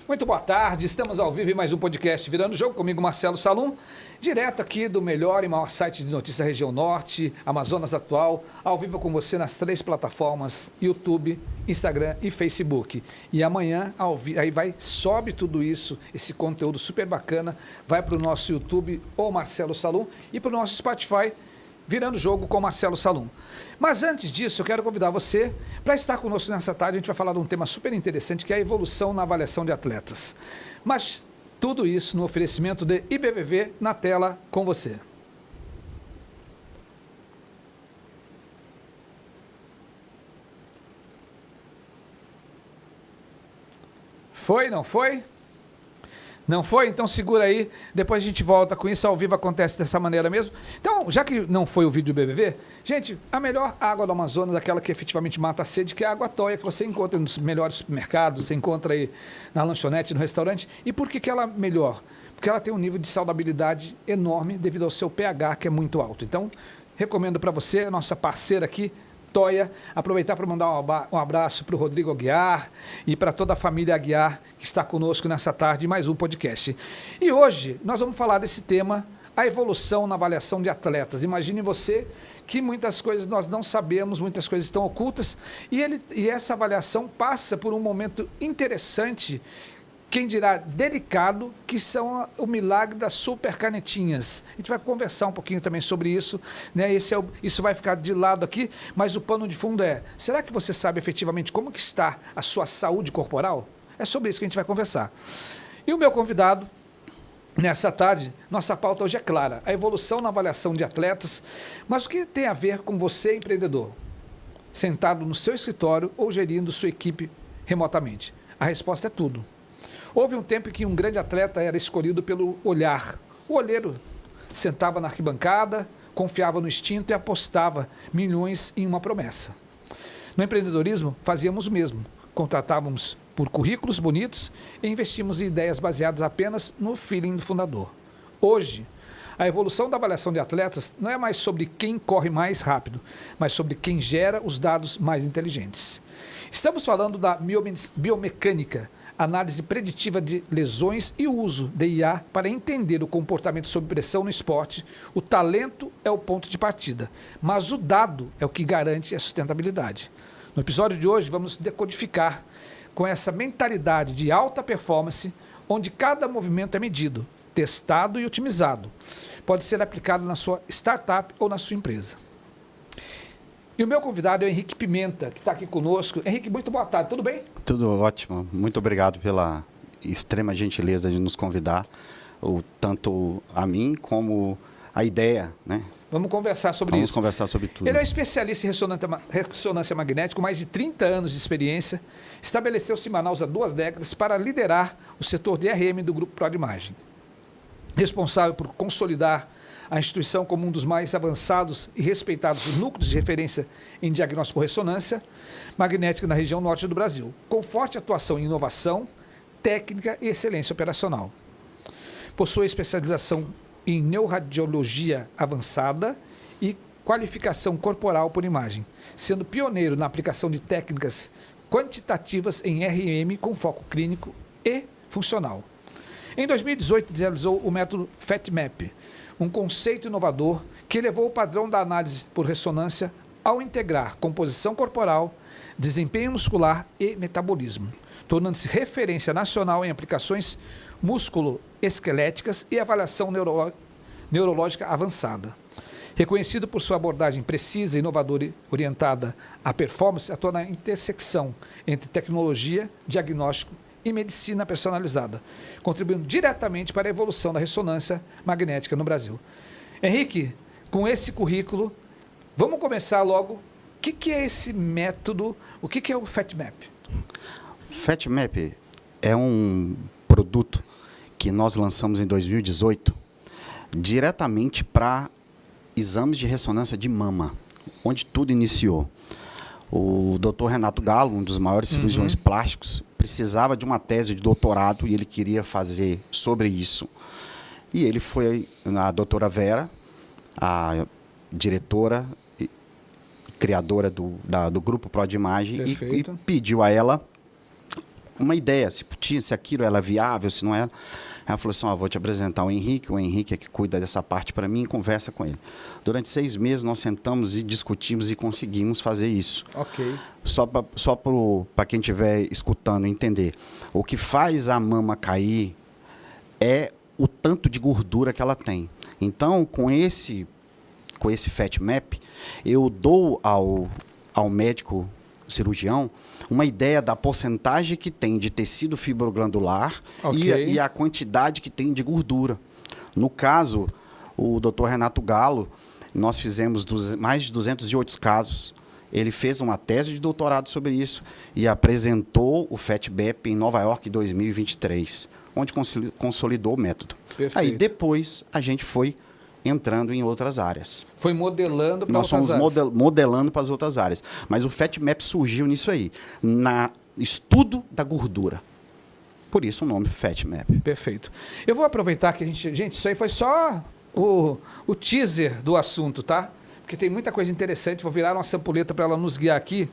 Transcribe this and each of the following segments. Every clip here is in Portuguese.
Muito boa tarde, estamos ao vivo em mais um podcast Virando o Jogo, comigo Marcelo Salum, direto aqui do melhor e maior site de notícias da região norte, Amazonas Atual, ao vivo com você nas 3 plataformas, YouTube, Instagram e Facebook. E amanhã, sobe tudo isso, esse conteúdo super bacana, vai para o nosso YouTube, ou Marcelo Salum, e para o nosso Spotify, Virando o Jogo com Marcelo Salum. Mas antes disso, eu quero convidar você para estar conosco nessa tarde. A gente vai falar de um tema super interessante, que é a evolução na avaliação de atletas. Mas tudo isso no oferecimento de IBVV, na tela com você. Foi, não foi? Não foi? Então segura aí, depois a gente volta com isso, ao vivo acontece dessa maneira mesmo. Então, já que não foi o vídeo do BBV, gente, a melhor água do Amazonas, aquela que efetivamente mata a sede, que é a água Toia, que você encontra nos melhores supermercados, você encontra aí na lanchonete, no restaurante. E por que ela é melhor? Porque ela tem um nível de saudabilidade enorme devido ao seu pH, que é muito alto. Então, recomendo para você, a nossa parceira aqui, Toia, aproveitar para mandar um abraço para o Rodrigo Aguiar e para toda a família Aguiar que está conosco nessa tarde, mais um podcast. E hoje nós vamos falar desse tema, a evolução na avaliação de atletas. Imagine você que muitas coisas nós não sabemos, muitas coisas estão ocultas, e essa avaliação passa por um momento interessante, quem dirá delicado, que são o milagre das super canetinhas. A gente vai conversar um pouquinho também sobre isso, né? Isso vai ficar de lado aqui, mas o pano de fundo é, será que você sabe efetivamente como que está a sua saúde corporal? É sobre isso que a gente vai conversar. E o meu convidado, nessa tarde, nossa pauta hoje é clara, a evolução na avaliação de atletas, mas o que tem a ver com você, empreendedor, sentado no seu escritório ou gerindo sua equipe remotamente? A resposta é tudo. Houve um tempo em que um grande atleta era escolhido pelo olhar. O olheiro sentava na arquibancada, confiava no instinto e apostava milhões em uma promessa. No empreendedorismo, fazíamos o mesmo. Contratávamos por currículos bonitos e investimos em ideias baseadas apenas no feeling do fundador. Hoje, a evolução da avaliação de atletas não é mais sobre quem corre mais rápido, mas sobre quem gera os dados mais inteligentes. Estamos falando da biomecânica, análise preditiva de lesões e o uso de IA para entender o comportamento sob pressão no esporte. O talento é o ponto de partida, mas o dado é o que garante a sustentabilidade. No episódio de hoje, vamos decodificar com essa mentalidade de alta performance, onde cada movimento é medido, testado e otimizado. Pode ser aplicado na sua startup ou na sua empresa. E o meu convidado é o Henrique Pimenta, que está aqui conosco. Henrique, muito boa tarde, tudo bem? Tudo ótimo, muito obrigado pela extrema gentileza de nos convidar, tanto a mim como a ideia, né? Vamos conversar sobre isso. Vamos conversar sobre tudo. Ele é um especialista em ressonância magnética, com mais de 30 anos de experiência. Estabeleceu-se em Manaus há 2 décadas para liderar o setor de RM do Grupo ProImagem. Responsável por consolidar a instituição como um dos mais avançados e respeitados núcleos de referência em diagnóstico por ressonância magnética na região norte do Brasil, com forte atuação em inovação, técnica e excelência operacional. Possui especialização em neuroradiologia avançada e qualificação corporal por imagem, sendo pioneiro na aplicação de técnicas quantitativas em RM com foco clínico e funcional. Em 2018, realizou o método FATMAP, um conceito inovador que elevou o padrão da análise por ressonância ao integrar composição corporal, desempenho muscular e metabolismo, tornando-se referência nacional em aplicações músculo-esqueléticas e avaliação neurológica avançada. Reconhecido por sua abordagem precisa, inovadora e orientada à performance, atua na intersecção entre tecnologia, diagnóstico e medicina personalizada, contribuindo diretamente para a evolução da ressonância magnética no Brasil. Henrique, com esse currículo, vamos começar logo. O que é esse método? O que é o FatMap? FatMap é um produto que nós lançamos em 2018 diretamente para exames de ressonância de mama, onde tudo iniciou. O Dr. Renato Galo, um dos maiores cirurgiões plásticos, precisava de uma tese de doutorado e ele queria fazer sobre isso. E ele foi na doutora Vera, a diretora e criadora do grupo ProDimagem, e pediu a ela uma ideia, se aquilo era viável, se não era. Ela falou assim, vou te apresentar o Henrique é que cuida dessa parte para mim, conversa com ele. Durante 6 meses nós sentamos e discutimos e conseguimos fazer isso. Ok. Só para quem estiver escutando entender. O que faz a mama cair é o tanto de gordura que ela tem. Então, com esse FatMap, eu dou ao médico cirurgião uma ideia da porcentagem que tem de tecido fibroglandular e a quantidade que tem de gordura. No caso, o Dr. Renato Galo, nós fizemos mais de 208 casos. Ele fez uma tese de doutorado sobre isso e apresentou o FatMap em Nova York em 2023, onde consolidou o método. Perfeito. Aí depois a gente foi entrando em outras áreas. Foi modelando para outras áreas. Nós fomos modelando para as outras áreas. Mas o FatMap surgiu nisso aí, na estudo da gordura. Por isso o nome FatMap. Perfeito. Eu vou aproveitar que gente, isso aí foi só o teaser do assunto, tá? Porque tem muita coisa interessante. Vou virar uma sampuleta para ela nos guiar aqui.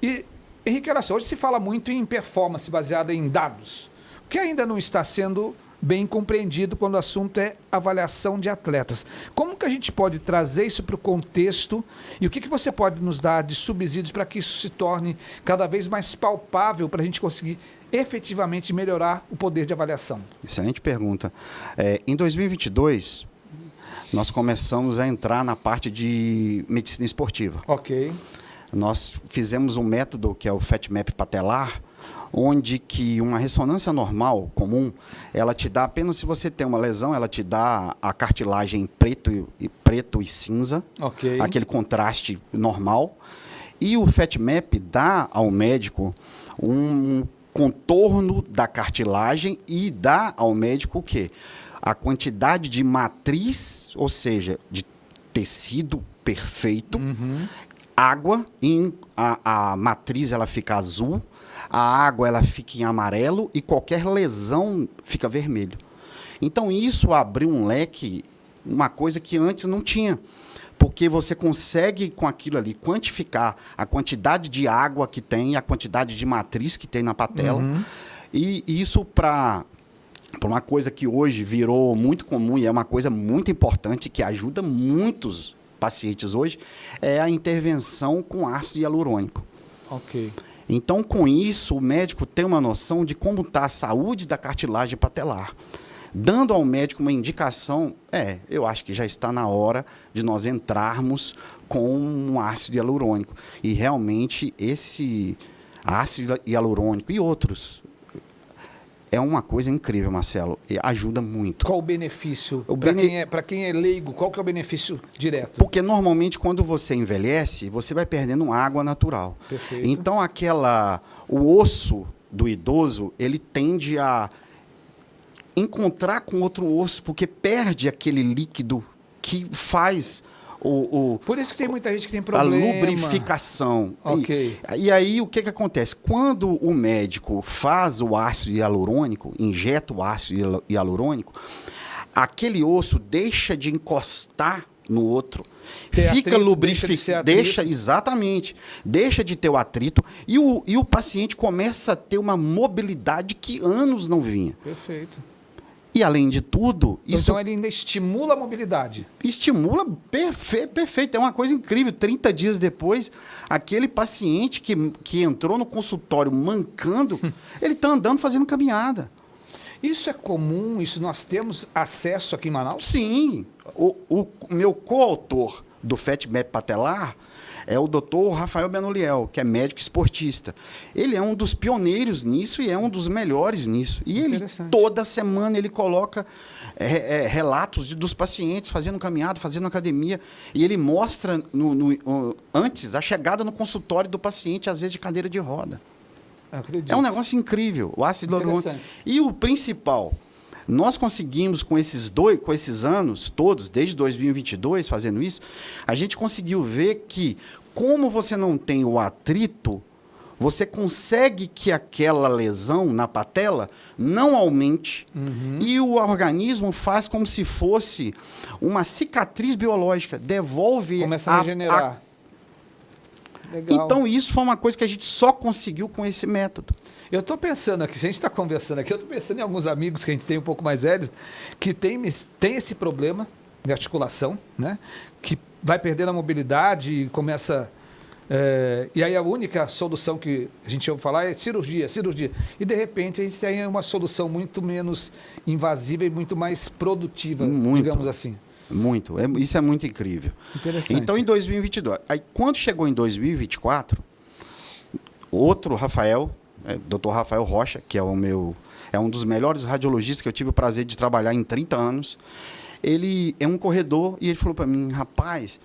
E, Henrique, olha só, hoje se fala muito em performance baseada em dados, o que ainda não está sendo bem compreendido quando o assunto é avaliação de atletas. Como que a gente pode trazer isso para o contexto e o que você pode nos dar de subsídios para que isso se torne cada vez mais palpável para a gente conseguir efetivamente melhorar o poder de avaliação? Excelente pergunta. Em 2022, nós começamos a entrar na parte de medicina esportiva. Ok. Nós fizemos um método que é o FatMap patelar, onde que uma ressonância normal, comum, ela te dá apenas se você tem uma lesão, ela te dá a cartilagem preto e cinza, aquele contraste normal. E o FatMap dá ao médico um contorno da cartilagem e dá ao médico o quê? A quantidade de matriz, ou seja, de tecido perfeito, água, a matriz ela fica azul, a água ela fica em amarelo e qualquer lesão fica vermelho. Então isso abriu um leque, uma coisa que antes não tinha, porque você consegue com aquilo ali quantificar a quantidade de água que tem, a quantidade de matriz que tem na patela, e isso para uma coisa que hoje virou muito comum e é uma coisa muito importante que ajuda muitos pacientes hoje, é a intervenção com ácido hialurônico. Ok. Então, com isso, o médico tem uma noção de como está a saúde da cartilagem patelar. Dando ao médico uma indicação, eu acho que já está na hora de nós entrarmos com um ácido hialurônico. E realmente esse ácido hialurônico e outros é uma coisa incrível, Marcelo, e ajuda muito. Qual o benefício? Para quem é leigo, qual que é o benefício direto? Porque normalmente quando você envelhece, você vai perdendo água natural. Perfeito. Então o osso do idoso, ele tende a encontrar com outro osso, porque perde aquele líquido que faz Por isso que tem muita gente que tem problema. A lubrificação. Ok. E aí, o que acontece? Quando o médico faz o ácido hialurônico, injeta o ácido hialurônico, aquele osso deixa de encostar no outro, fica lubrificado, exatamente, deixa de ter o atrito e o paciente começa a ter uma mobilidade que anos não vinha. Perfeito. E, além de tudo, isso Então ele ainda estimula a mobilidade. estimula perfeito. É uma coisa incrível. 30 dias depois, aquele paciente que entrou no consultório mancando, ele está andando fazendo caminhada. Isso é comum? Isso nós temos acesso aqui em Manaus? Sim. O meu coautor do FatMap patelar é o Dr. Rafael Benoliel, que é médico esportista. Ele é um dos pioneiros nisso e é um dos melhores nisso. E ele, toda semana, ele coloca relatos dos pacientes fazendo caminhada, fazendo academia. E ele mostra, antes, a chegada no consultório do paciente, às vezes de cadeira de roda. Acredito. É um negócio incrível. O ácido hialurônico. E o principal, nós conseguimos com esses anos todos, desde 2022, fazendo isso, a gente conseguiu ver que, como você não tem o atrito, você consegue que aquela lesão na patela não aumente e o organismo faz como se fosse uma cicatriz biológica, devolve... Começa a regenerar. Legal. Então, isso foi uma coisa que a gente só conseguiu com esse método. Eu estou pensando aqui, se a gente está conversando aqui, eu estou pensando em alguns amigos que a gente tem um pouco mais velhos, que tem esse problema de articulação, né? Que vai perdendo a mobilidade e começa... e aí a única solução que a gente ouve falar é cirurgia. E de repente a gente tem uma solução muito menos invasiva e muito mais produtiva, digamos assim. Muito. Isso é muito incrível. Interessante. Então, em 2022. Aí, quando chegou em 2024, outro Rafael, Dr. Rafael Rocha, que é um dos melhores radiologistas que eu tive o prazer de trabalhar em 30 anos, ele é um corredor e ele falou para mim, rapaz,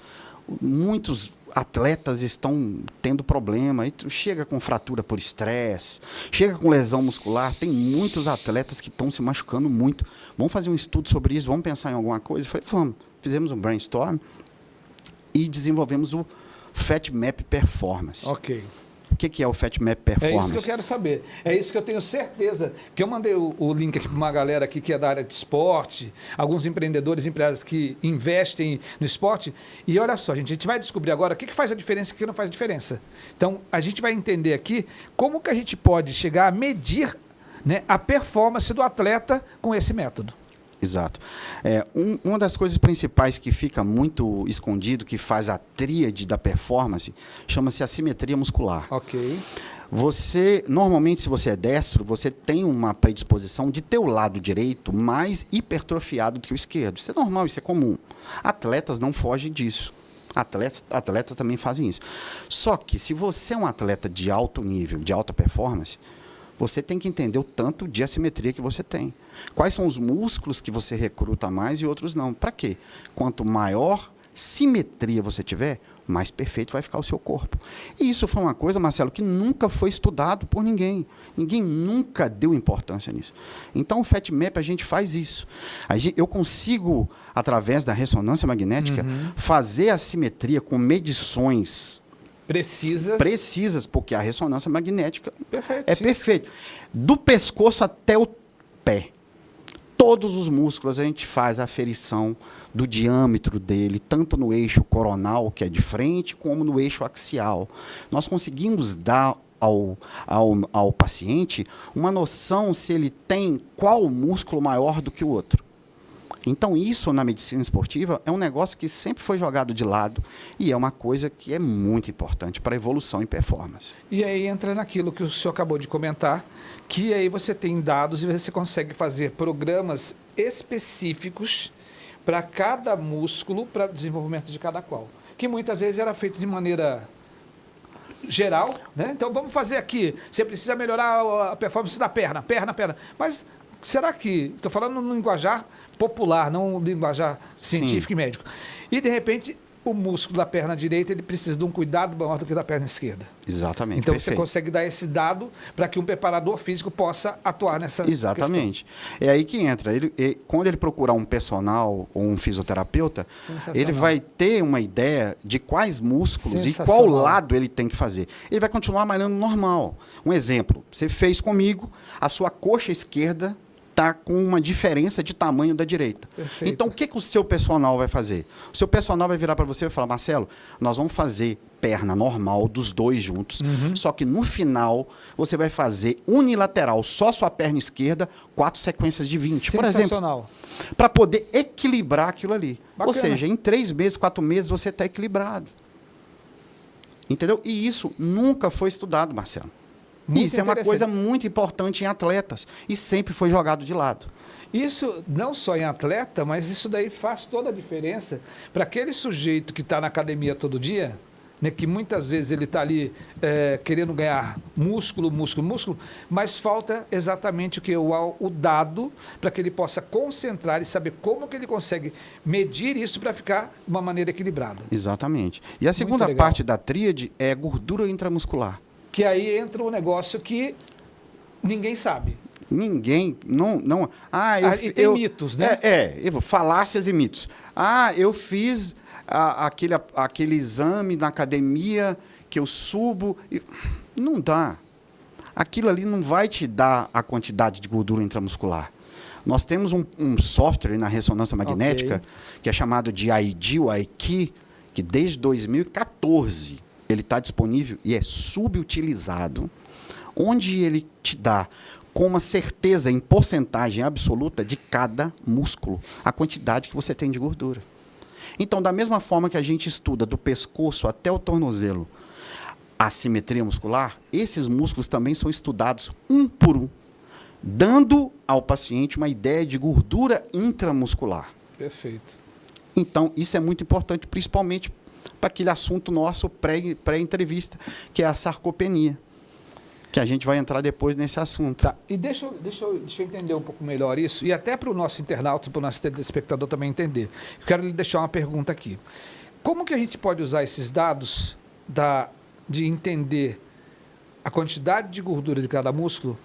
muitos atletas estão tendo problema, e chega com fratura por estresse, chega com lesão muscular, tem muitos atletas que estão se machucando muito. Vamos fazer um estudo sobre isso, vamos pensar em alguma coisa? Eu falei, vamos. Fizemos um brainstorm e desenvolvemos o FatMap Performance. Ok. O que é o FatMap Performance? É isso que eu quero saber. É isso que eu tenho certeza. Que eu mandei o link aqui para uma galera aqui que é da área de esporte, alguns empreendedores, empresas que investem no esporte. E olha só, gente, a gente vai descobrir agora o que faz a diferença e o que não faz diferença. Então, a gente vai entender aqui como que a gente pode chegar a medir, né, a performance do atleta com esse método. Exato. Uma das coisas principais que fica muito escondido, que faz a tríade da performance, chama-se assimetria muscular. Ok. Normalmente, se você é destro, você tem uma predisposição de ter o lado direito mais hipertrofiado do que o esquerdo. Isso é normal, isso é comum. Atletas não fogem disso. Atletas também fazem isso. Só que, se você é um atleta de alto nível, de alta performance, você tem que entender o tanto de assimetria que você tem. Quais são os músculos que você recruta mais e outros não. Para quê? Quanto maior simetria você tiver, mais perfeito vai ficar o seu corpo. E isso foi uma coisa, Marcelo, que nunca foi estudado por ninguém. Ninguém nunca deu importância nisso. Então, o FatMap, a gente faz isso. Eu consigo, através da ressonância magnética, fazer a simetria com medições precisas, porque a ressonância magnética é perfeita. Do pescoço até o pé. Todos os músculos a gente faz a aferição do diâmetro dele, tanto no eixo coronal, que é de frente, como no eixo axial. Nós conseguimos dar ao paciente uma noção se ele tem qual músculo maior do que o outro. Então, isso na medicina esportiva é um negócio que sempre foi jogado de lado e é uma coisa que é muito importante para a evolução e performance. E aí entra naquilo que o senhor acabou de comentar, que aí você tem dados e você consegue fazer programas específicos para cada músculo, para o desenvolvimento de cada qual. Que muitas vezes era feito de maneira geral, né? Então, vamos fazer aqui, você precisa melhorar a performance da perna. Mas será que, estou falando no linguajar popular, não no linguajar científico e médico. E, de repente, o músculo da perna direita ele precisa de um cuidado maior do que da perna esquerda. Exatamente. Então, perfeito. Você consegue dar esse dado para que um preparador físico possa atuar nessa Exatamente. Questão. É aí que entra. Quando ele procurar um personal ou um fisioterapeuta, ele vai ter uma ideia de quais músculos e qual lado ele tem que fazer. Ele vai continuar malhando normal. Um exemplo, você fez comigo, a sua coxa esquerda está com uma diferença de tamanho da direita. Perfeito. Então, o que o seu personal vai fazer? O seu personal vai virar para você e falar, Marcelo, nós vamos fazer perna normal dos dois juntos, só que no final você vai fazer unilateral, só sua perna esquerda, 4 sequências de 20, por exemplo. Sensacional. Para poder equilibrar aquilo ali. Bacana. Ou seja, em 3 meses, 4 meses, você está equilibrado. Entendeu? E isso nunca foi estudado, Marcelo. Muito isso é uma coisa muito importante em atletas e sempre foi jogado de lado. Isso não só em atleta, mas isso daí faz toda a diferença para aquele sujeito que está na academia todo dia, né, que muitas vezes ele está ali querendo ganhar músculo, mas falta exatamente o que? O dado para que ele possa concentrar e saber como que ele consegue medir isso para ficar de uma maneira equilibrada. Exatamente. E a segunda parte da tríade é gordura intramuscular. Que aí entra um negócio que ninguém sabe. Ninguém, não. E tem mitos, né? Falácias e mitos. Eu fiz aquele exame na academia que eu subo. Não dá. Aquilo ali não vai te dar a quantidade de gordura intramuscular. Nós temos um software na ressonância magnética que é chamado de IDEAL, IQ, que desde 2014 ele está disponível e é subutilizado, onde ele te dá com uma certeza em porcentagem absoluta de cada músculo a quantidade que você tem de gordura. Então, da mesma forma que a gente estuda do pescoço até o tornozelo a simetria muscular, esses músculos também são estudados um por um, dando ao paciente uma ideia de gordura intramuscular. Perfeito. Então, isso é muito importante, principalmente para aquele assunto nosso pré-entrevista, que é a sarcopenia, que a gente vai entrar depois nesse assunto. Tá. E deixa eu entender um pouco melhor isso, e até para o nosso internauta, para o nosso telespectador também entender. Eu quero lhe deixar uma pergunta aqui. Como que a gente pode usar esses dados de entender a quantidade de gordura de cada músculo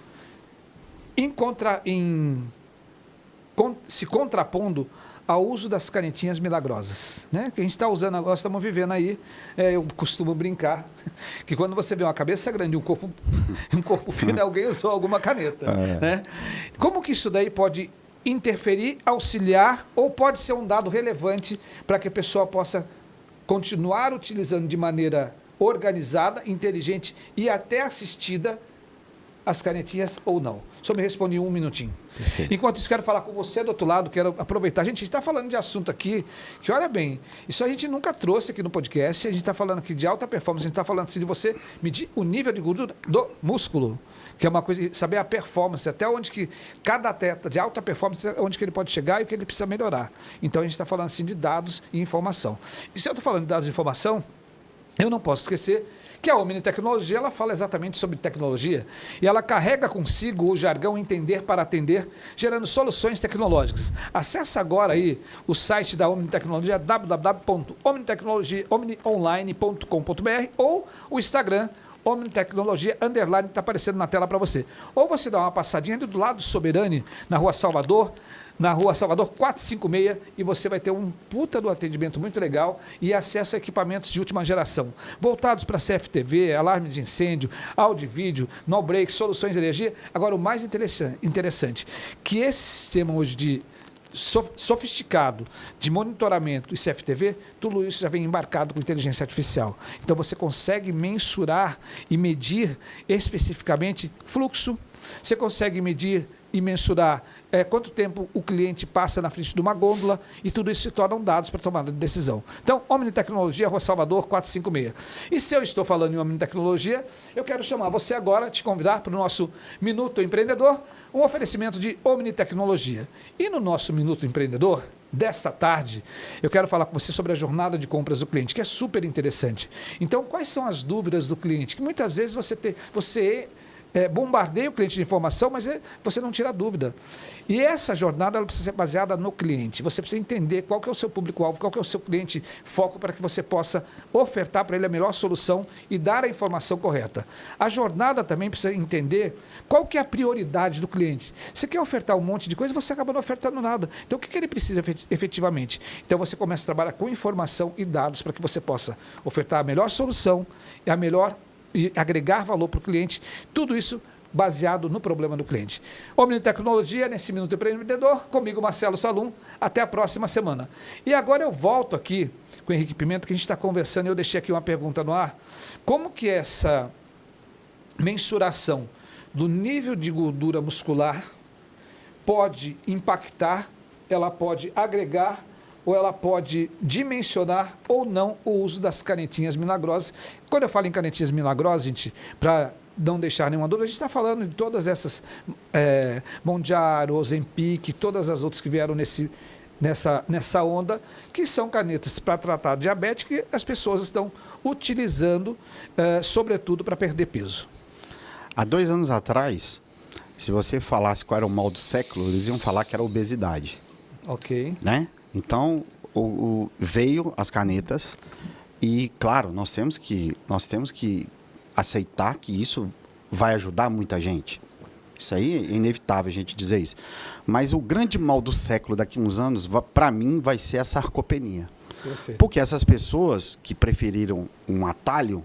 se contrapondo ao uso das canetinhas milagrosas, né? Que a gente está usando agora, estamos vivendo aí. Eu costumo brincar que quando você vê uma cabeça grande e um corpo fino, alguém usou alguma caneta. Né? Como que isso daí pode interferir, auxiliar, ou pode ser um dado relevante para que a pessoa possa continuar utilizando de maneira organizada, inteligente e até assistida as canetinhas ou não? Só me responde em 1 minutinho. Perfeito. Enquanto isso, quero falar com você do outro lado, quero aproveitar. A gente está falando de assunto aqui que, olha bem, isso a gente nunca trouxe aqui no podcast, a gente está falando aqui de alta performance, a gente está falando assim, de você medir o nível de gordura do músculo, que é uma coisa, saber a performance, até onde que cada atleta de alta performance, onde que ele pode chegar e o que ele precisa melhorar. Então, a gente está falando assim de dados e informação. E se eu estou falando de dados e informação, eu não posso esquecer que a Omni Tecnologia, ela fala exatamente sobre tecnologia e ela carrega consigo o jargão entender para atender, gerando soluções tecnológicas. Acesse agora aí o site da Omni Tecnologia, www.omnitecnologia.online.com.br ou o Instagram, Omni Tecnologia, _, está aparecendo na tela para você. Ou você dá uma passadinha ali do lado do Soberani, na Rua Salvador 456, e você vai ter um puta do atendimento muito legal e acesso a equipamentos de última geração, voltados para CFTV, alarme de incêndio, áudio e vídeo, no break, soluções de energia. Agora, o mais interessante, que esse sistema hoje de sofisticado de monitoramento e CFTV, tudo isso já vem embarcado com inteligência artificial. Então, você consegue mensurar e medir especificamente fluxo, você consegue medir e mensurar quanto tempo o cliente passa na frente de uma gôndola, e tudo isso se tornam dados para tomada de decisão. Então, Omni Tecnologia, Rua Salvador 456. E se eu estou falando em Omni Tecnologia, eu quero chamar você agora, te convidar para o nosso Minuto Empreendedor, um oferecimento de Omni Tecnologia. E no nosso Minuto Empreendedor, desta tarde, eu quero falar com você sobre a jornada de compras do cliente, que é super interessante. Então, quais são as dúvidas do cliente? Que muitas vezes você bombardeia o cliente de informação, mas você não tira dúvida. E essa jornada ela precisa ser baseada no cliente. Você precisa entender qual que é o seu público-alvo, qual que é o seu cliente foco, para que você possa ofertar para ele a melhor solução e dar a informação correta. A jornada também precisa entender qual que é a prioridade do cliente. Você quer ofertar um monte de coisa, você acaba não ofertando nada. Então, o que ele precisa efetivamente? Então, você começa a trabalhar com informação e dados para que você possa ofertar a melhor solução e agregar valor para o cliente. Tudo isso baseado no problema do cliente. Omni Tecnologia, nesse Minuto Empreendedor, comigo, Marcelo Salum. Até a próxima semana. E agora eu volto aqui com o Henrique Pimenta, que a gente está conversando, e eu deixei aqui uma pergunta no ar. Como que essa mensuração do nível de gordura muscular pode impactar, ela pode agregar, ou ela pode dimensionar ou não o uso das canetinhas milagrosas? Quando eu falo em canetinhas milagrosas, gente, para não deixar nenhuma dúvida, a gente está falando de todas essas Mondiaro, Ozempic, todas as outras que vieram nessa onda, que são canetas para tratar diabetes, que as pessoas estão utilizando, sobretudo, para perder peso. Há 2 anos atrás, se você falasse qual era o mal do século, eles iam falar que era a obesidade. Ok. Né? Então, veio as canetas e, claro, nós temos que aceitar que isso vai ajudar muita gente. Isso aí é inevitável a gente dizer isso. Mas o grande mal do século daqui a uns anos, para mim, vai ser a sarcopenia. Perfeito. Porque essas pessoas que preferiram um atalho,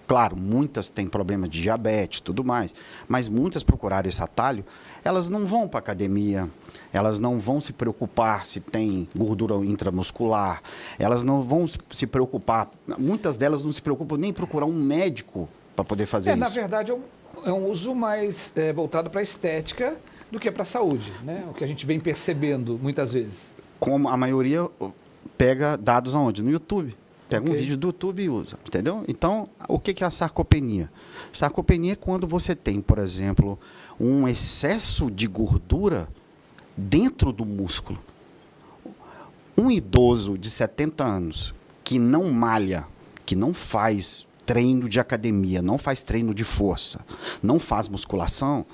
claro, muitas têm problema de diabetes e tudo mais, mas muitas procuraram esse atalho, elas não vão para a academia, elas não vão se preocupar se tem gordura intramuscular, elas não vão se preocupar, muitas delas não se preocupam nem em procurar um médico para poder fazer isso. Na verdade, é um uso mais voltado para a estética do que para a saúde, né? O que a gente vem percebendo muitas vezes. Como a maioria pega dados aonde? No YouTube. Pega um vídeo do YouTube e usa, entendeu? Então, o que é a sarcopenia? Sarcopenia é quando você tem, por exemplo, um excesso de gordura dentro do músculo. Um idoso de 70 anos que não malha, que não faz treino de academia, não faz treino de força, não faz musculação,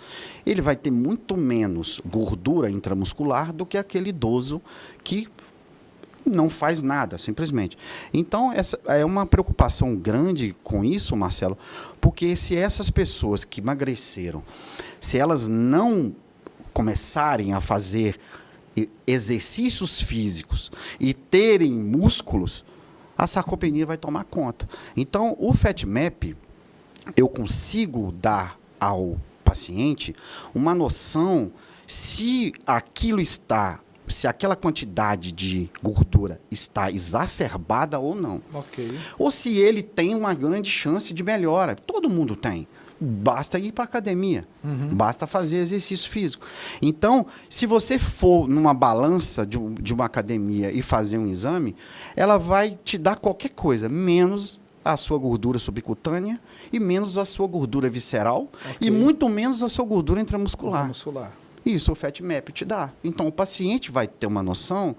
ele vai ter muito menos gordura intramuscular do que aquele idoso que não faz nada, simplesmente. Então, essa é uma preocupação grande com isso, Marcelo, porque se essas pessoas que emagreceram, se elas não começarem a fazer exercícios físicos e terem músculos, a sarcopenia vai tomar conta. Então, o FatMap, eu consigo dar ao paciente uma noção se aquela quantidade de gordura está exacerbada ou não. Ok. Ou se ele tem uma grande chance de melhora. Todo mundo tem. Basta ir para a academia. Basta fazer exercício físico. Então, se você for numa balança de uma academia e fazer um exame, ela vai te dar qualquer coisa, menos a sua gordura subcutânea e menos a sua gordura visceral e muito menos a sua gordura intramuscular. Isso o FatMap te dá. Então, o paciente vai ter uma noção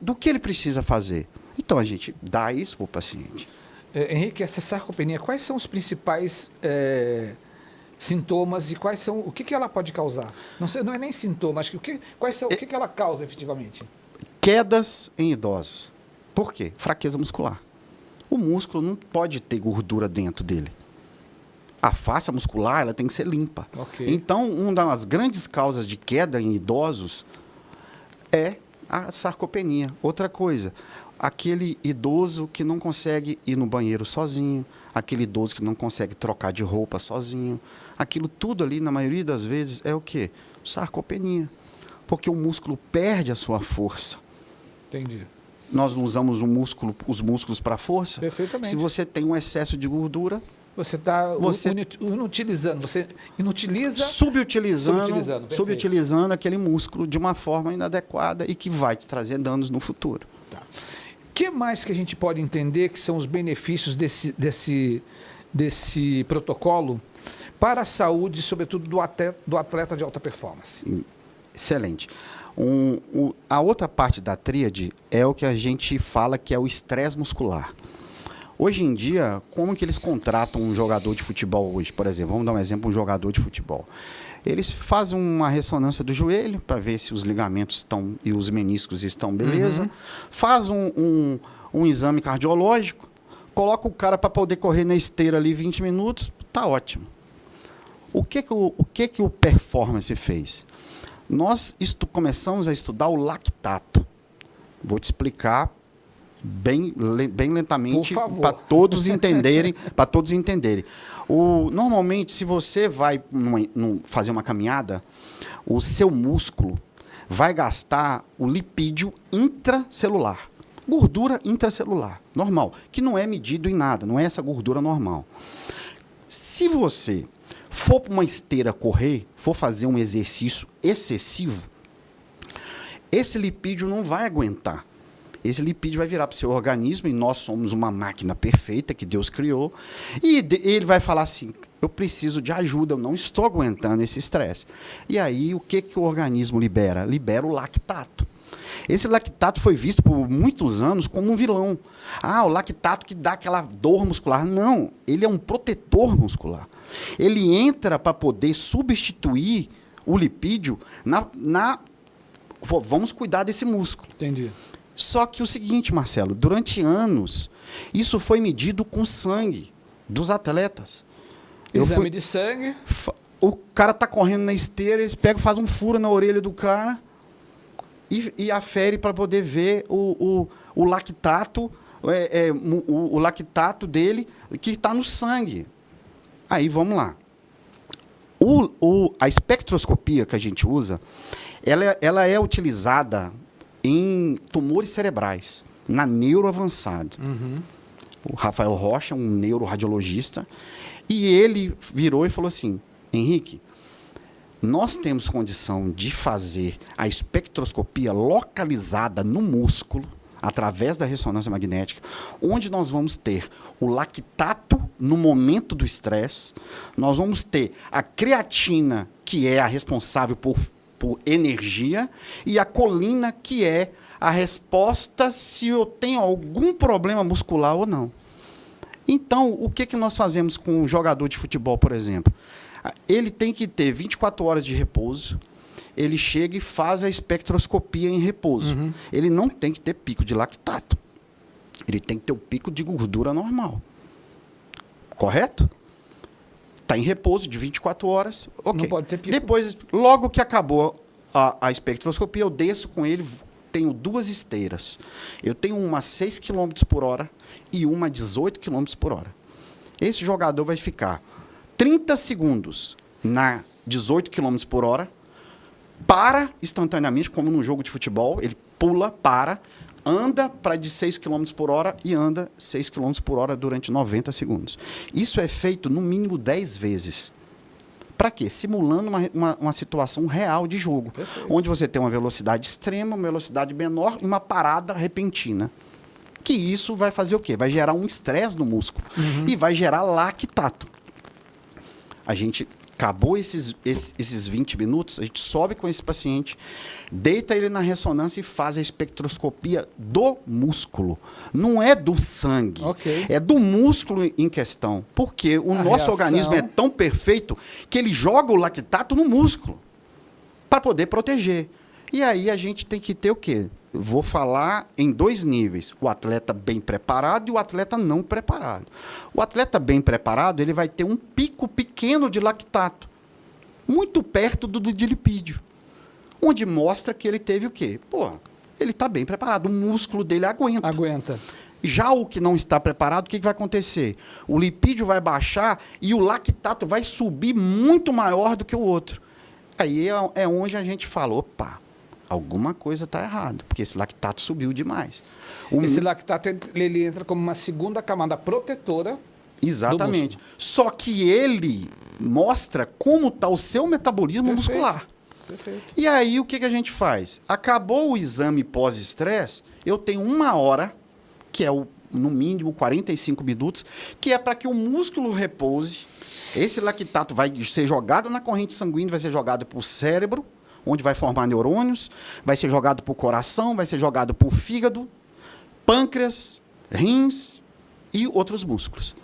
do que ele precisa fazer. Então, a gente dá isso para o paciente. Henrique, essa sarcopenia, quais são os principais sintomas e o que ela pode causar? Não é nem sintoma, acho que o que ela causa efetivamente? Quedas em idosos. Por quê? Fraqueza muscular. O músculo não pode ter gordura dentro dele. A face muscular ela tem que ser limpa. Então, uma das grandes causas de queda em idosos é a sarcopenia. Outra coisa, aquele idoso que não consegue ir no banheiro sozinho, aquele idoso que não consegue trocar de roupa sozinho, aquilo tudo ali, na maioria das vezes, é o quê? Sarcopenia. Porque o músculo perde a sua força. Entendi. Nós não usamos os músculos para força. Perfeitamente. Se você tem um excesso de gordura, você está inutilizando, você inutiliza... Subutilizando aquele músculo de uma forma inadequada e que vai te trazer danos no futuro. Tá. O que mais que a gente pode entender que são os benefícios desse protocolo para a saúde, sobretudo do atleta de alta performance? Excelente. A outra parte da tríade é o que a gente fala que é o estresse muscular. Hoje em dia, como que eles contratam um jogador de futebol hoje? Por exemplo, vamos dar um exemplo, um jogador de futebol. Eles fazem uma ressonância do joelho para ver se os ligamentos estão e os meniscos estão beleza. Faz um exame cardiológico, coloca o cara para poder correr na esteira ali 20 minutos, tá ótimo. O que o Performance fez? Nós começamos a estudar o lactato. Vou te explicar bem lentamente, Por favor. para todos entenderem, Normalmente, se você vai fazer uma caminhada, o seu músculo vai gastar o lipídio intracelular. Gordura intracelular, normal, que não é medido em nada, não é essa gordura normal. Se você for para uma esteira correr, for fazer um exercício excessivo, esse lipídio não vai aguentar. Esse lipídio vai virar para o seu organismo, e nós somos uma máquina perfeita que Deus criou, e ele vai falar assim, eu preciso de ajuda, eu não estou aguentando esse estresse. E aí, o que o organismo libera? Libera o lactato. Esse lactato foi visto por muitos anos como um vilão. O lactato que dá aquela dor muscular. Não, ele é um protetor muscular. Ele entra para poder substituir o lipídio vamos cuidar desse músculo. Entendi. Só que o seguinte, Marcelo, durante anos, isso foi medido com sangue dos atletas. Exame de sangue. O cara tá correndo na esteira, eles pegam, fazem um furo na orelha do cara e afere para poder ver o lactato, o lactato dele que está no sangue. Aí, vamos lá. A espectroscopia que a gente usa, ela é utilizada em tumores cerebrais, na neuroavançado. Uhum. O Rafael Rocha, um neuroradiologista, e ele virou e falou assim, Henrique, nós temos condição de fazer a espectroscopia localizada no músculo, através da ressonância magnética, onde nós vamos ter o lactato no momento do estresse, nós vamos ter a creatina, que é a responsável por energia, e a colina, que é a resposta se eu tenho algum problema muscular ou não. Então, o que nós fazemos com um jogador de futebol, por exemplo? Ele tem que ter 24 horas de repouso, ele chega e faz a espectroscopia em repouso. Uhum. Ele não tem que ter pico de lactato. Ele tem que ter o pico de gordura normal. Correto? Está em repouso de 24 horas. Ok. Não pode ter pico. Depois, logo que acabou a espectroscopia, eu desço com ele, tenho duas esteiras. Eu tenho uma a 6 km por hora e uma a 18 km por hora. Esse jogador vai ficar 30 segundos na 18 km por hora, para instantaneamente, como num jogo de futebol, ele pula, anda para de 6 km por hora e anda 6 km por hora durante 90 segundos. Isso é feito no mínimo 10 vezes. Para quê? Simulando uma situação real de jogo. Perfeito. Onde você tem uma velocidade extrema, uma velocidade menor e uma parada repentina. Que isso vai fazer o quê? Vai gerar um estresse no músculo. Uhum. E vai gerar lactato. A gente acabou esses 20 minutos, a gente sobe com esse paciente, deita ele na ressonância e faz a espectroscopia do músculo. Não é do sangue. Okay. É do músculo em questão. Porque o nosso organismo é tão perfeito que ele joga o lactato no músculo para poder proteger. E aí a gente tem que ter o quê? Eu vou falar em 2 níveis, o atleta bem preparado e o atleta não preparado. O atleta bem preparado, ele vai ter um pico pequeno de lactato, muito perto do de lipídio, onde mostra que ele teve o quê? Ele está bem preparado, o músculo dele aguenta. Já o que não está preparado, o que vai acontecer? O lipídio vai baixar e o lactato vai subir muito maior do que o outro. Aí é onde a gente fala, alguma coisa está errada, porque esse lactato subiu demais. Esse lactato ele entra como uma segunda camada protetora. Exatamente. Só que ele mostra como está o seu metabolismo muscular. Perfeito. E aí o que a gente faz? Acabou o exame pós-estresse, eu tenho 1 hora, que é no mínimo 45 minutos, que é para que o músculo repouse. Esse lactato vai ser jogado na corrente sanguínea, vai ser jogado para o cérebro, onde vai formar neurônios, vai ser jogado para o coração, vai ser jogado para o fígado, pâncreas, rins e outros músculos.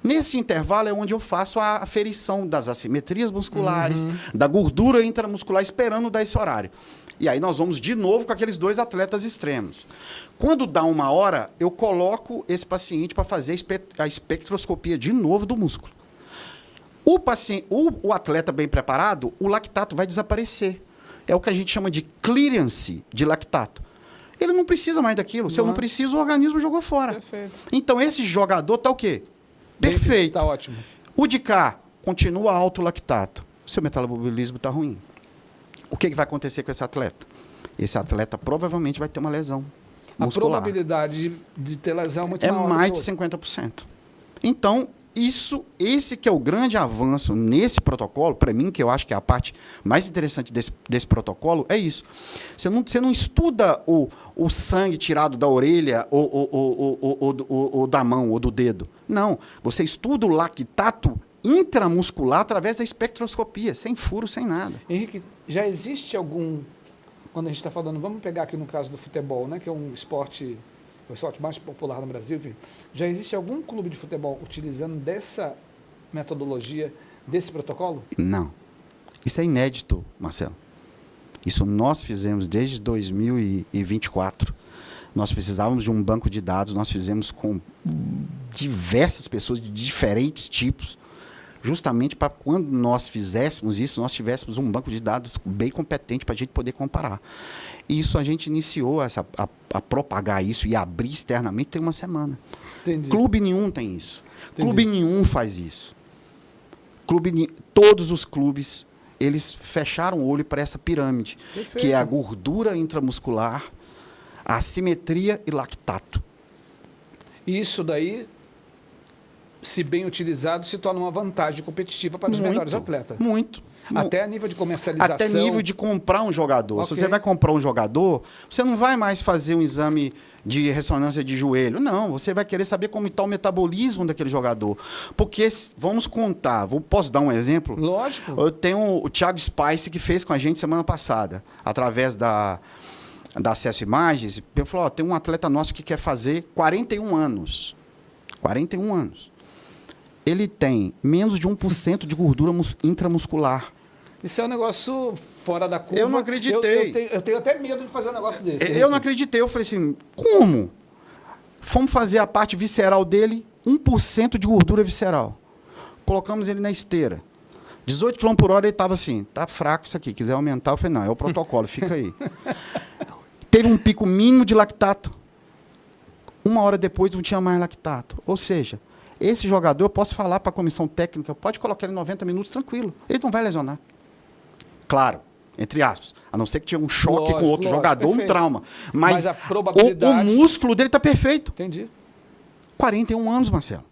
Nesse intervalo é onde eu faço a aferição das assimetrias musculares, da gordura intramuscular, esperando dar esse horário. E aí nós vamos de novo com aqueles 2 atletas extremos. Quando dá 1 hora, eu coloco esse paciente para fazer a espectroscopia de novo do músculo. O atleta bem preparado, o lactato vai desaparecer. É o que a gente chama de clearance de lactato. ele não precisa mais daquilo. Se eu não preciso, o organismo jogou fora. Perfeito. Então, esse jogador tá o quê? Perfeito. Tá ótimo. O de cá continua alto lactato. Seu metabolismo está ruim. O que vai acontecer com esse atleta? Esse atleta provavelmente vai ter uma lesão muscular. A probabilidade de ter lesão é muito é maior. mais de 50%. Então, esse que é o grande avanço nesse protocolo, para mim, que eu acho que é a parte mais interessante desse protocolo, é isso. Você não estuda o sangue tirado da orelha ou da mão ou do dedo. Não. Você estuda o lactato intramuscular através da espectroscopia, sem furo, sem nada. Henrique, já existe algum... Quando a gente está falando, vamos pegar aqui no caso do futebol, né, que é um esporte... o esporte mais popular no Brasil, enfim, já existe algum clube de futebol utilizando dessa metodologia, desse protocolo? Não. Isso é inédito, Marcelo. Isso nós fizemos desde 2024. Nós precisávamos de um banco de dados, nós fizemos com diversas pessoas de diferentes tipos, justamente para quando nós fizéssemos isso, nós tivéssemos um banco de dados bem competente para a gente poder comparar. E isso a gente iniciou a propagar isso e abrir externamente tem uma semana. Entendi. Clube nenhum tem isso. Entendi. Clube nenhum faz isso. Todos os clubes, eles fecharam o olho para essa pirâmide, Perfeito. que é a gordura intramuscular, a assimetria e lactato. E isso daí, se bem utilizado, se torna uma vantagem competitiva para os melhores atletas. Muito. Até a nível de comercialização. Até nível de comprar um jogador. Okay. Se você vai comprar um jogador, você não vai mais fazer um exame de ressonância de joelho. Não, você vai querer saber como está o metabolismo daquele jogador. Porque, vamos contar, posso dar um exemplo? Lógico. Eu tenho o Thiago Spice, que fez com a gente semana passada, através da Acesso Imagens. Ele falou, tem um atleta nosso que quer fazer 41 anos. 41 anos. Ele tem menos de 1% de gordura intramuscular. Isso é um negócio fora da curva. Eu não acreditei. Eu tenho até medo de fazer um negócio desse. Eu não acreditei. Eu falei assim, como? Fomos fazer a parte visceral dele, 1% de gordura visceral. Colocamos ele na esteira. 18 km por hora ele estava assim, tá fraco isso aqui, quiser aumentar. Eu falei, não, é o protocolo, fica aí. Teve um pico mínimo de lactato. 1 hora depois não tinha mais lactato. Ou seja, esse jogador, eu posso falar para a comissão técnica, pode colocar ele 90 minutos tranquilo. Ele não vai lesionar. Claro, entre aspas. A não ser que tinha um choque com outro jogador, perfeito. Um trauma. Mas a probabilidade... o músculo dele está perfeito. Entendi. 41 anos, Marcelo.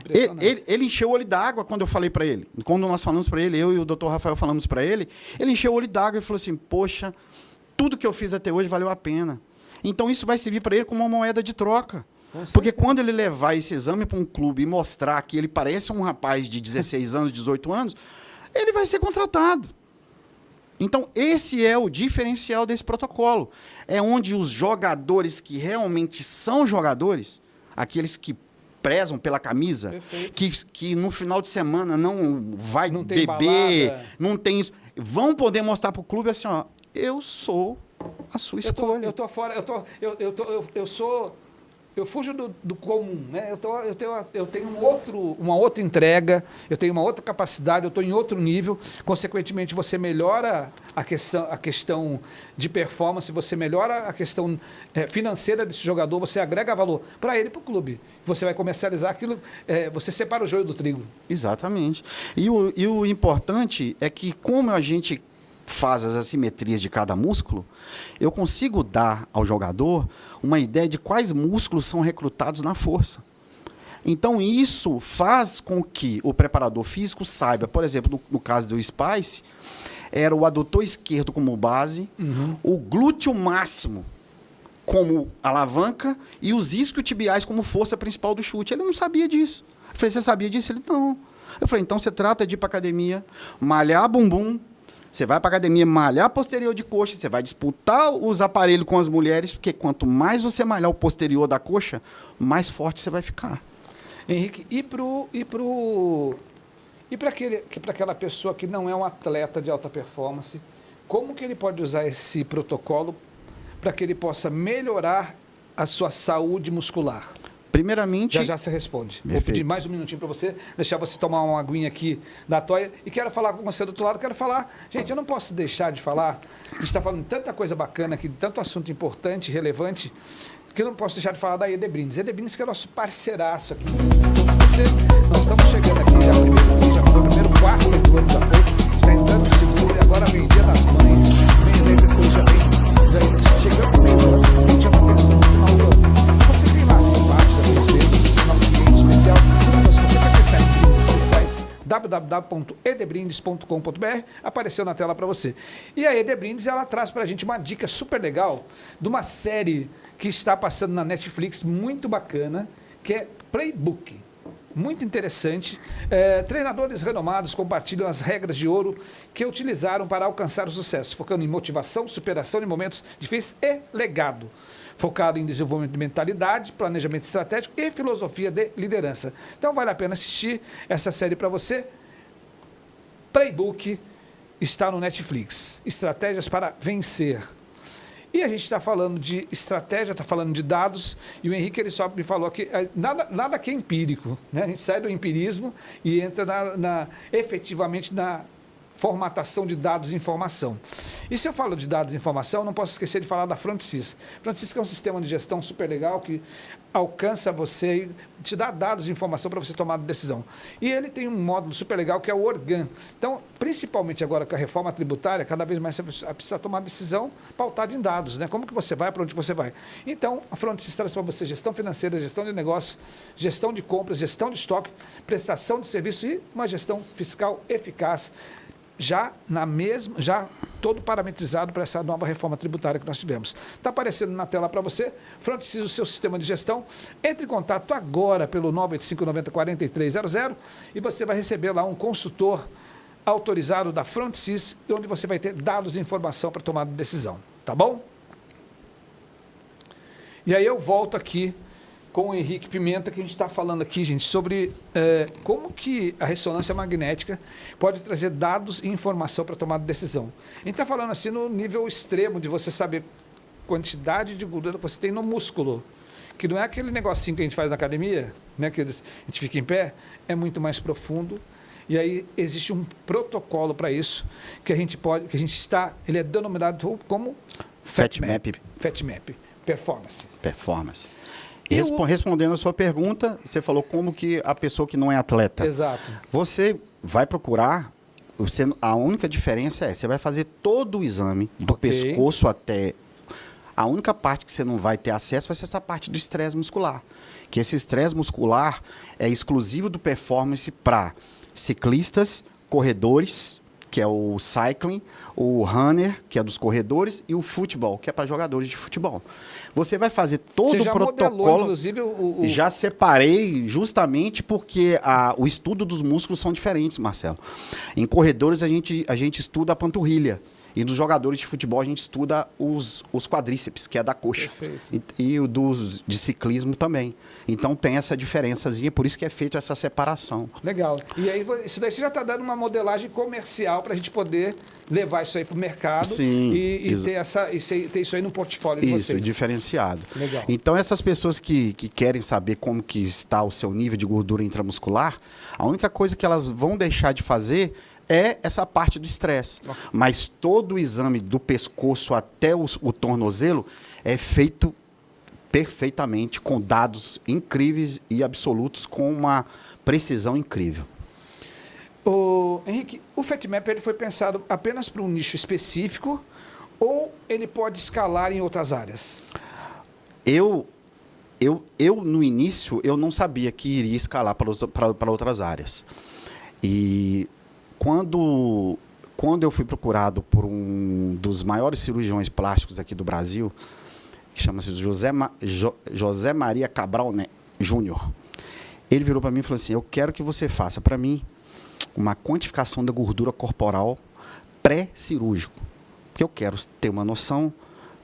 Ele encheu o olho d'água quando eu falei para ele. Quando nós falamos para ele, eu e o Dr. Rafael falamos para ele encheu o olho d'água e falou assim, poxa, tudo que eu fiz até hoje valeu a pena. Então isso vai servir para ele como uma moeda de troca. Porque quando ele levar esse exame para um clube e mostrar que ele parece um rapaz de 16 anos, 18 anos, ele vai ser contratado. Então, esse é o diferencial desse protocolo. É onde os jogadores que realmente são jogadores, aqueles que prezam pela camisa, que no final de semana não vai não beber, não tem isso, vão poder mostrar para o clube assim, ó, eu sou a sua escolha. Eu tô fora, eu fujo do comum, né? Eu tenho uma outra entrega, eu tenho uma outra capacidade, eu estou em outro nível, consequentemente você melhora a questão de performance, você melhora a questão financeira desse jogador, você agrega valor para ele e para o clube. Você vai comercializar aquilo, você separa o joio do trigo. Exatamente. E o importante é que como a gente faz as assimetrias de cada músculo, eu consigo dar ao jogador uma ideia de quais músculos são recrutados na força. Então, isso faz com que o preparador físico saiba, por exemplo, no caso do Spice, era o adutor esquerdo como base, o glúteo máximo como alavanca e os isquiotibiais como força principal do chute. Ele não sabia disso. Eu falei, você sabia disso? Ele, não. Eu falei, então você trata de ir para a academia, malhar bumbum, você vai para a academia malhar posterior de coxa, você vai disputar os aparelhos com as mulheres, porque quanto mais você malhar o posterior da coxa, mais forte você vai ficar. Henrique, e para aquela pessoa que não é um atleta de alta performance, como que ele pode usar esse protocolo para que ele possa melhorar a sua saúde muscular? Primeiramente... Já você responde. Vou Perfeito. pedir mais um minutinho para você, deixar você tomar uma aguinha aqui da toia. E quero falar com você do outro lado, quero falar... Gente, eu não posso deixar de falar, a gente está falando de tanta coisa bacana aqui, de tanto assunto importante, relevante, que eu não posso deixar de falar da ED Brindes. ED Brindes que é nosso parceiraço aqui. Então, nós estamos chegando aqui, já foi o primeiro quarto do ano, já foi, está entrando no segundo, e agora vem Dia das Mães, depois já chegando no meio do ano, a gente já está pensando no final do ano. Você tem lá assim embaixo da empresa, um cliente especial, se você quer pensar em brindes especiais, www.edebrindes.com.br, apareceu na tela para você. E a ED Brindes, ela traz para a gente uma dica super legal de uma série que está passando na Netflix, muito bacana, que é Playbook. Muito interessante. Treinadores renomados compartilham as regras de ouro que utilizaram para alcançar o sucesso, focando em motivação, superação de momentos difíceis e legado. Focado em desenvolvimento de mentalidade, planejamento estratégico e filosofia de liderança. Então vale a pena assistir essa série para você. Playbook está no Netflix. Estratégias para vencer. E a gente está falando de estratégia, está falando de dados, e o Henrique ele só me falou que nada aqui é empírico, né? A gente sai do empirismo e entra efetivamente na formatação de dados e informação. E se eu falo de dados e informação, não posso esquecer de falar da FrontSys. FrontSys é um sistema de gestão super legal que alcança você e te dá dados e informação para você tomar decisão. E ele tem um módulo super legal que é o Organ. Então, principalmente agora com a reforma tributária, cada vez mais você precisa tomar decisão pautada em dados, né? Como que você vai, para onde você vai. Então, a FrontSys traz para você gestão financeira, gestão de negócios, gestão de compras, gestão de estoque, prestação de serviço e uma gestão fiscal eficaz, já todo parametrizado para essa nova reforma tributária que nós tivemos. Está aparecendo na tela para você, FrontSys, o seu sistema de gestão. Entre em contato agora pelo 985-90-4300 e você vai receber lá um consultor autorizado da FrontSys, onde você vai ter dados e informação para tomar decisão. Tá bom? E aí eu volto aqui com o Henrique Pimenta, que a gente está falando aqui, gente, sobre como que a ressonância magnética pode trazer dados e informação para tomar decisão. A gente está falando assim no nível extremo de você saber quantidade de gordura que você tem no músculo, que não é aquele negocinho que a gente faz na academia, né, que a gente fica em pé, é muito mais profundo. E aí existe um protocolo para isso, que ele é denominado como FatMap. FatMap, Performance. Respondendo a sua pergunta, você falou como que a pessoa que não é atleta. Exato. Você vai procurar, a única diferença você vai fazer todo o exame, do pescoço até... A única parte que você não vai ter acesso vai ser essa parte do estresse muscular. Que esse estresse muscular é exclusivo do performance para ciclistas, corredores, que é o cycling, o runner, que é dos corredores, e o futebol, que é para jogadores de futebol. Você vai fazer todo o protocolo. Modelou, inclusive, Já separei justamente porque o estudo dos músculos são diferentes, Marcelo. Em corredores a gente estuda a panturrilha. E dos jogadores de futebol a gente estuda os quadríceps, que é da coxa. E o de ciclismo também. Então tem essa diferençazinha, por isso que é feita essa separação. Legal. E aí isso daí você já está dando uma modelagem comercial para a gente poder levar isso aí para o mercado. Sim, e ter isso aí no portfólio de vocês. Isso, diferenciado. Legal. Então essas pessoas que querem saber como que está o seu nível de gordura intramuscular, a única coisa que elas vão deixar de fazer é essa parte do estresse. Mas todo o exame do pescoço até o tornozelo é feito perfeitamente, com dados incríveis e absolutos, com uma precisão incrível. Henrique, o FatMap ele foi pensado apenas para um nicho específico ou ele pode escalar em outras áreas? Eu no início, eu não sabia que iria escalar para outras áreas. E quando eu fui procurado por um dos maiores cirurgiões plásticos aqui do Brasil, que chama-se José Maria Cabral Júnior, ele virou para mim e falou assim: eu quero que você faça para mim uma quantificação da gordura corporal pré-cirúrgico, porque eu quero ter uma noção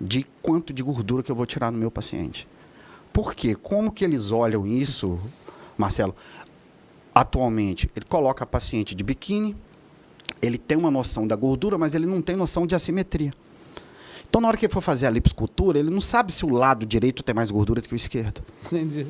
de quanto de gordura que eu vou tirar no meu paciente. Por quê? Como que eles olham isso, Marcelo? Atualmente, ele coloca a paciente de biquíni, ele tem uma noção da gordura, mas ele não tem noção de assimetria. Então, na hora que ele for fazer a lipoescultura, ele não sabe se o lado direito tem mais gordura do que o esquerdo. Entendi.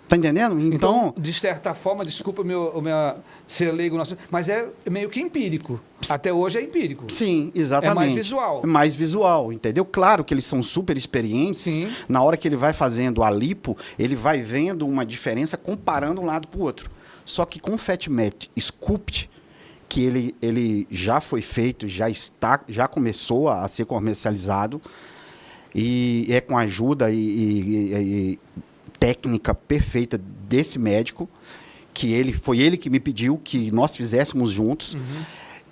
Tá entendendo? Então, de certa forma, desculpa o meu ser leigo, mas é meio que empírico. Até hoje é empírico. Sim, exatamente. É mais visual. É mais visual, entendeu? Claro que eles são super experientes. Sim. Na hora que ele vai fazendo a lipo, ele vai vendo uma diferença comparando um lado para o outro. Só que com o FatMap Sculpt, que ele já foi feito, já começou a ser comercializado, e é com a ajuda e técnica perfeita desse médico, que foi ele que me pediu que nós fizéssemos juntos.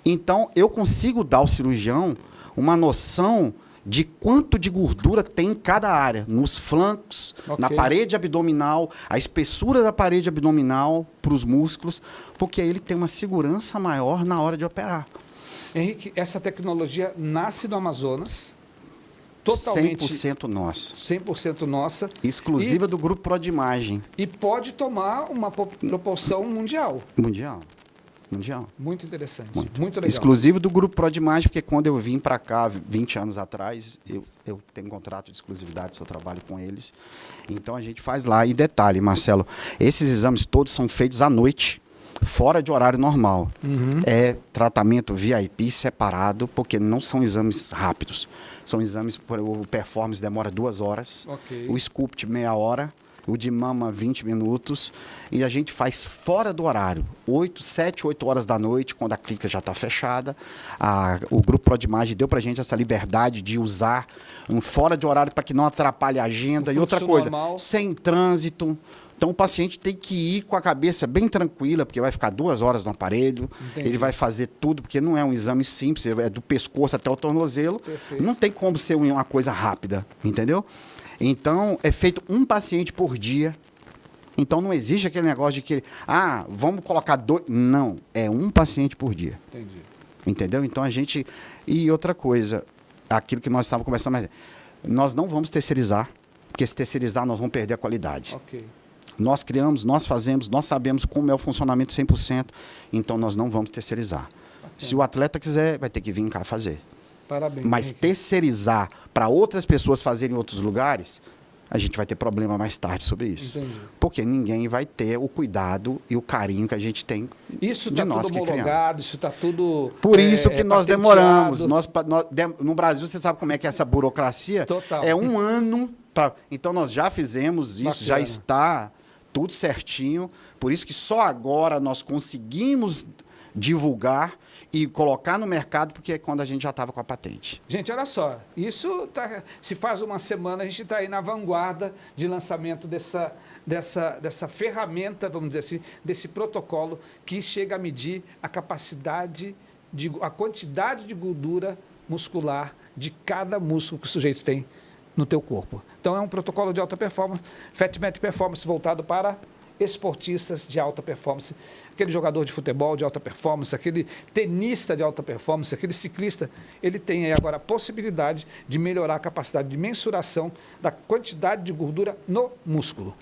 Então, eu consigo dar ao cirurgião uma noção de quanto de gordura tem em cada área, nos flancos, na parede abdominal, a espessura da parede abdominal para os músculos, porque aí ele tem uma segurança maior na hora de operar. Henrique, essa tecnologia nasce no Amazonas, totalmente 100% nosso. 100% nossa. Exclusiva do Grupo Prodimagem. E pode tomar uma proporção mundial. Mundial. Muito interessante. Muito legal. Exclusivo do Grupo Prodimagem, porque quando eu vim para cá 20 anos atrás, eu tenho um contrato de exclusividade, só trabalho com eles. Então a gente faz lá. E detalhe, Marcelo, esses exames todos são feitos à noite, fora de horário normal. É tratamento VIP separado, porque não são exames rápidos. São exames, o Performance demora 2 horas, o Sculpt meia hora, o de mama 20 minutos, e a gente faz fora do horário, 7, 8 horas da noite, quando a clínica já está fechada. O Grupo Prodimagem deu para a gente essa liberdade de usar fora de horário para que não atrapalhe a agenda. E outra coisa, sem trânsito. Então, o paciente tem que ir com a cabeça bem tranquila, porque vai ficar 2 horas no aparelho. Entendi. Ele vai fazer tudo, porque não é um exame simples, é do pescoço até o tornozelo. Perfeito. Não tem como ser uma coisa rápida, entendeu? Então, é feito um paciente por dia. Então, não existe aquele negócio de que, vamos colocar 2. Não, é um paciente por dia. Entendi. Entendeu? Então, a gente... E outra coisa, aquilo que nós estávamos conversando, nós não vamos terceirizar, porque se terceirizar, nós vamos perder a qualidade. Nós criamos, nós fazemos, nós sabemos como é o funcionamento 100%, então nós não vamos terceirizar. Se o atleta quiser, vai ter que vir cá fazer. Parabéns. Mas terceirizar para outras pessoas fazerem em outros lugares, a gente vai ter problema mais tarde sobre isso. Entendi. Porque ninguém vai ter o cuidado e o carinho que a gente tem isso de nós que criamos. Isso está tudo homologado, isso está tudo Por isso que nós demoramos. No Brasil, você sabe como é que é essa burocracia? Total. É 1 ano. Então, nós já fizemos isso, Bacana. já está tudo certinho. Por isso que só agora nós conseguimos divulgar e colocar no mercado, porque é quando a gente já estava com a patente. Gente, olha só, isso se faz uma semana, a gente está aí na vanguarda de lançamento dessa ferramenta, vamos dizer assim, desse protocolo que chega a medir a capacidade, a quantidade de gordura muscular de cada músculo que o sujeito tem no teu corpo. Então é um protocolo de alta performance, FatMap Performance voltado para esportistas de alta performance, aquele jogador de futebol de alta performance, aquele tenista de alta performance, aquele ciclista, ele tem aí agora a possibilidade de melhorar a capacidade de mensuração da quantidade de gordura no músculo.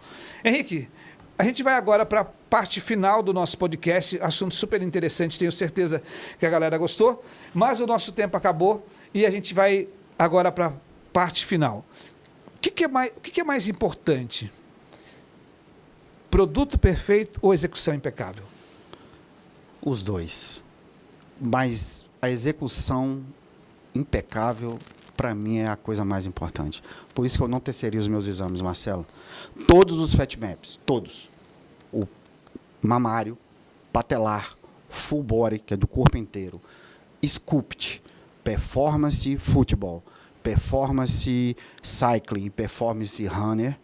Henrique, a gente vai agora para a parte final do nosso podcast, assunto super interessante, tenho certeza que a galera gostou, mas o nosso tempo acabou e a gente vai agora para a parte final. O que é mais importante? Produto perfeito ou execução impecável? Os dois. Mas a execução impecável, para mim, é a coisa mais importante. Por isso que eu não terceirizo os meus exames, Marcelo. Todos os FatMaps, todos. O mamário, patelar, full body, que é do corpo inteiro, Sculpt, performance futebol, performance cycling, performance runner,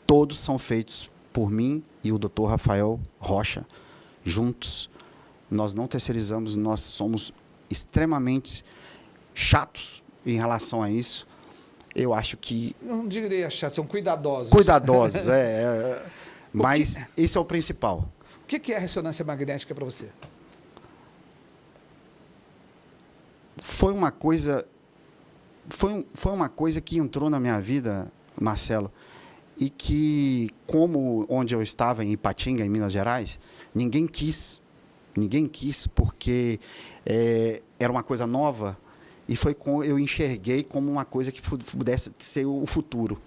todos são feitos por mim e o Dr. Rafael Rocha, juntos. Nós não terceirizamos, nós somos extremamente chatos em relação a isso. Eu acho que... Não diria chato, são cuidadosos. Cuidadosos, mas esse é o principal. O que é a ressonância magnética para você? Foi uma coisa que entrou na minha vida, Marcelo, e que, como onde eu estava, em Ipatinga, em Minas Gerais, ninguém quis, porque era uma coisa nova, e eu enxerguei como uma coisa que pudesse ser o futuro.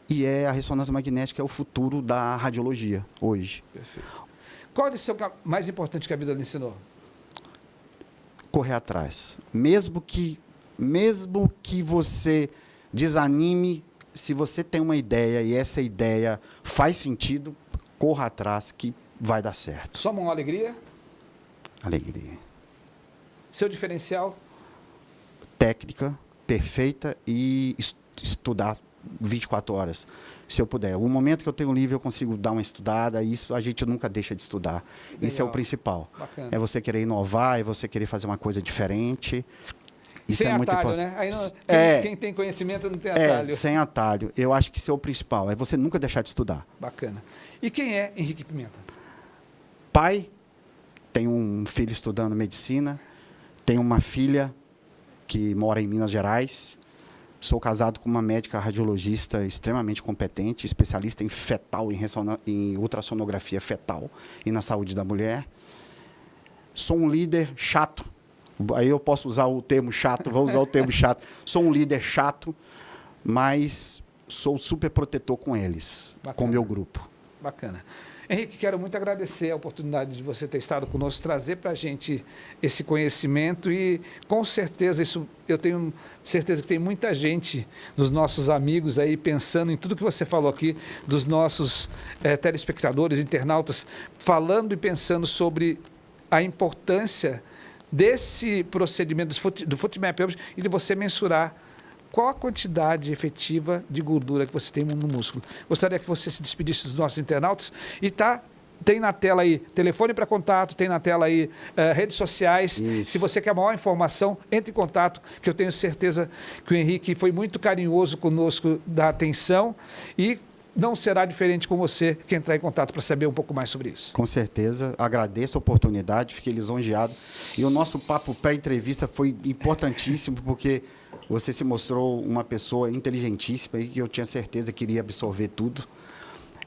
e a ressonância magnética é o futuro da radiologia hoje. Perfeito. Qual a lição mais importante que a vida lhe ensinou? Correr atrás. Mesmo que você desanime, se você tem uma ideia e essa ideia faz sentido, corra atrás que vai dar certo. Soma uma alegria? Alegria. Seu diferencial? Técnica perfeita e estudar 24 horas, se eu puder. O momento que eu tenho livre, eu consigo dar uma estudada, isso a gente nunca deixa de estudar. Legal. Isso é o principal. Bacana. É você querer inovar, é você querer fazer uma coisa diferente. Isso sem é muito atalho, importante. né? Aí não, quem tem conhecimento não tem atalho. Sem atalho. Eu acho que isso é o principal, é você nunca deixar de estudar. Bacana. E quem é Henrique Pimenta? Pai, tenho um filho estudando medicina, tenho uma filha que mora em Minas Gerais. Sou casado com uma médica radiologista extremamente competente, especialista em fetal, em ultrassonografia fetal e na saúde da mulher. Sou um líder chato. Aí eu posso usar o termo chato, vou usar o termo chato. Sou um líder chato, mas sou super protetor com eles, Bacana. com o meu grupo. Bacana. Henrique, quero muito agradecer a oportunidade de você ter estado conosco, trazer para a gente esse conhecimento e, com certeza, isso eu tenho certeza que tem muita gente, dos nossos amigos aí, pensando em tudo que você falou aqui, dos nossos telespectadores, internautas, falando e pensando sobre a importância desse procedimento do FootMap e de você mensurar qual a quantidade efetiva de gordura que você tem no músculo. Gostaria que você se despedisse dos nossos internautas e tem na tela aí telefone para contato, tem na tela aí redes sociais. Isso. Se você quer maior informação, entre em contato, que eu tenho certeza que o Henrique foi muito carinhoso conosco da atenção e não será diferente com você que entrar em contato para saber um pouco mais sobre isso. Com certeza, agradeço a oportunidade, fiquei lisonjeado. E o nosso papo pré-entrevista foi importantíssimo, porque você se mostrou uma pessoa inteligentíssima e que eu tinha certeza que iria absorver tudo.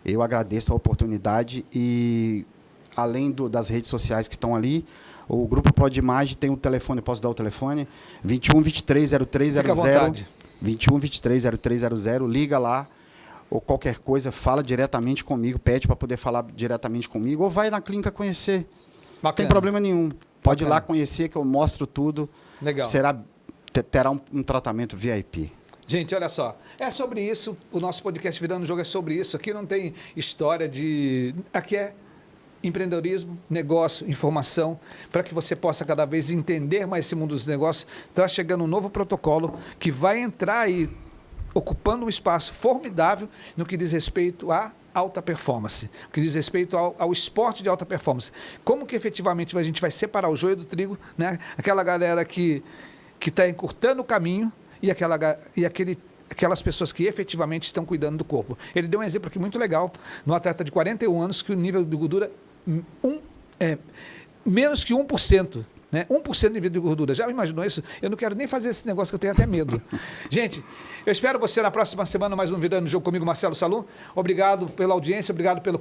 Eu agradeço a oportunidade e, além das redes sociais que estão ali, o Grupo Prodimage tem o telefone, posso dar o telefone? 21 23 0300. Fica à vontade. 21 23 0300, liga lá. Ou qualquer coisa, fala diretamente comigo, pede para poder falar diretamente comigo, ou vai na clínica conhecer. Bacana. Não tem problema nenhum. Pode ir Bacana. lá conhecer, que eu mostro tudo. Legal. Terá um tratamento VIP. Gente, olha só, é sobre isso, o nosso podcast Virando o Jogo é sobre isso. Aqui não tem história de... Aqui é empreendedorismo, negócio, informação, para que você possa cada vez entender mais esse mundo dos negócios. Está chegando um novo protocolo que vai entrar aí ocupando um espaço formidável no que diz respeito à alta performance, no que diz respeito ao esporte de alta performance. Como que efetivamente a gente vai separar o joio do trigo, né? Aquela galera que está encurtando o caminho e aquelas pessoas que efetivamente estão cuidando do corpo. Ele deu um exemplo aqui muito legal, no atleta de 41 anos, que o nível de gordura menos que 1%. Né? 1% de nível de gordura. Já imaginou isso? Eu não quero nem fazer esse negócio, que eu tenho até medo. Gente, eu espero você na próxima semana, mais um Virando o Jogo comigo, Marcelo Salum. Obrigado pela audiência, obrigado pelo